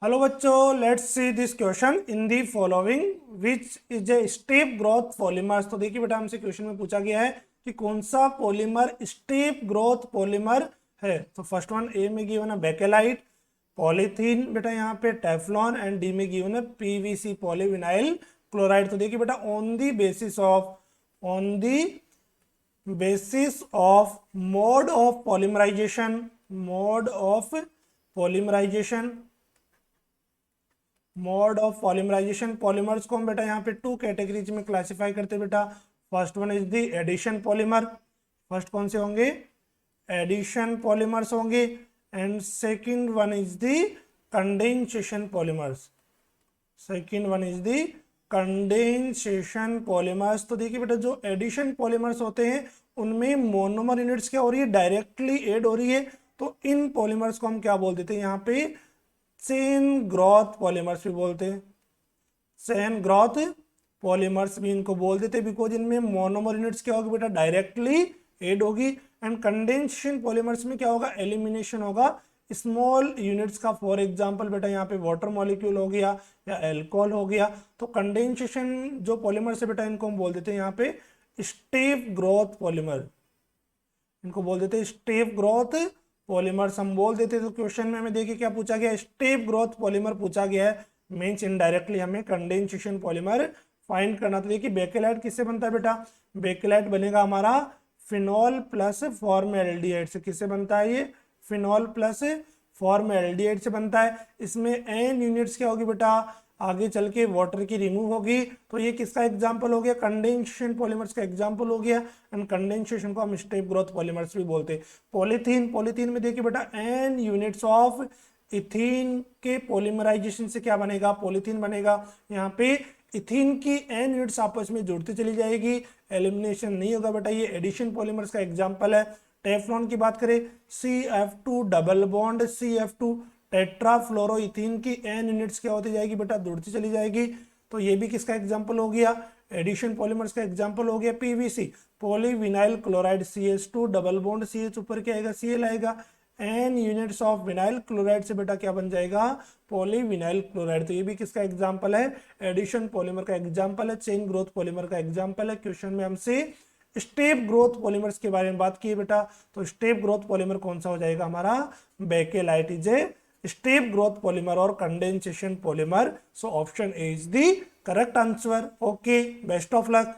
Hello बच्चों, let's see this question in the following which is a step growth polymers. तो देखिए बेटा, हमसे क्वेश्चन में पूछा गया है कि कौन सा पॉलीमर स्टेप ग्रोथ पॉलीमर है। तो फर्स्ट वन ए में गिवन है बेकेलाइट, पॉलीथीन बेटा यहाँ पे टेफ्लॉन, एंड डी में गिवन है पीवीसी पॉलीविनाइल क्लोराइड। तो देखिए बेटा, on the basis of mode of polymerization polymers को हम बेटा यहाँ पे टू कैटेगरीज में क्लासिफाई करते हैं बेटा। First one is the addition polymer. First कौन से होंगे? एडिशन पॉलीमर्स होंगे। And second one is the condensation polymers. तो देखिए बेटा, जो एडिशन पॉलीमर्स होते हैं उनमें मोनोमर यूनिट्स क्या हो रही है? डायरेक्टली ऐड हो रही है। तो इन पॉलीमर्स को हम क्या बोल देते हैं यहाँ पे? चेन ग्रोथ पॉलीमर्स भी बोलते हैं। चेन ग्रोथ पॉलीमर्स भी इनको बोल देते हैं, बिकॉज इनमें मोनोमर यूनिट्स क्या होगी बेटा? डायरेक्टली ऐड होगी। एंड कंडेंसेशन पॉलीमर्स में क्या होगा? एलिमिनेशन होगा स्मॉल यूनिट्स का। फॉर एग्जांपल बेटा, यहाँ पे वाटर मॉलिक्यूल हो गया या अल्कोहल हो गया। तो कंडेंसेशन जो पॉलीमर्स है बेटा, इनको हम बोल देते हैं यहाँ पे स्टेप ग्रोथ पॉलीमर। इनको बोल देते हैं स्टेप ग्रोथ पॉलीमर्स हम बोल देते। तो क्वेश्चन में हमें देखिए क्या पूछा गया? स्टेप ग्रोथ पॉलीमर पूछा गया है, मींस इनडायरेक्टली हमें कंडेंसेशन पॉलीमर फाइंड करना। तो देखिए बेकेलाइट किससे बनता है बेटा? बेकेलाइट बनेगा हमारा फिनॉल प्लस फॉर्मएल्डिहाइड से। किससे बनता है ये? फिनॉल प्लस फॉर्मएल्डिहाइड से बनता है। इसमें एन यूनिट्स क्या होगी बेटा? आगे चल के वाटर की रिमूव होगी। तो ये किसका एग्जांपल हो गया? कंडेंसेशन पॉलीमर्स का एग्जांपल हो गया। एंड कंडेंसेशन को हम स्टेप ग्रोथ पॉलीमर्स भी बोलते हैं। पॉलीथीन में देखिए बेटा, एन यूनिट्स ऑफ इथीन के पॉलीमराइजेशन से क्या बनेगा? पॉलीथीन बनेगा। यहाँ पे इथीन की एन यूनिट्स आपस में जुड़ती चली जाएगी, एलिमिनेशन नहीं होगा बेटा। ये एडिशन पॉलीमर्स का एग्जांपल है। टेफ्लॉन की बात करें, CF2 double bond CF2 tetrafluoroethene की एन यूनिट्स क्या होती जाएगी बेटा? जुड़ती चली जाएगी। तो ये भी किसका एग्जांपल हो गया? एडिशन पॉलीमर्स का एग्जांपल हो गया। PVC polyvinyl chloride CH2 double bond CH ऊपर क्या आएगा? Cl आएगा। N units of vinyl chloride से बेटा क्या बन जाएगा? Polyvinyl chloride. तो ये भी किसका एग्जांपल है? एडिशन पॉलीमर का एग्जांपल है, चेन ग्रोथ पॉलीमर का एग्जांपल है। क्वेश्चन में हमसे स्टेप ग्रोथ पॉलीमर्स के बारे में बात की है बेटा। तो स्टेप ग्रोथ पॉलीमर कौन सा हो जाएगा हमारा? Bakelite is a step growth polymer और condensation polymer. So option A is the correct answer. Okay, best of luck.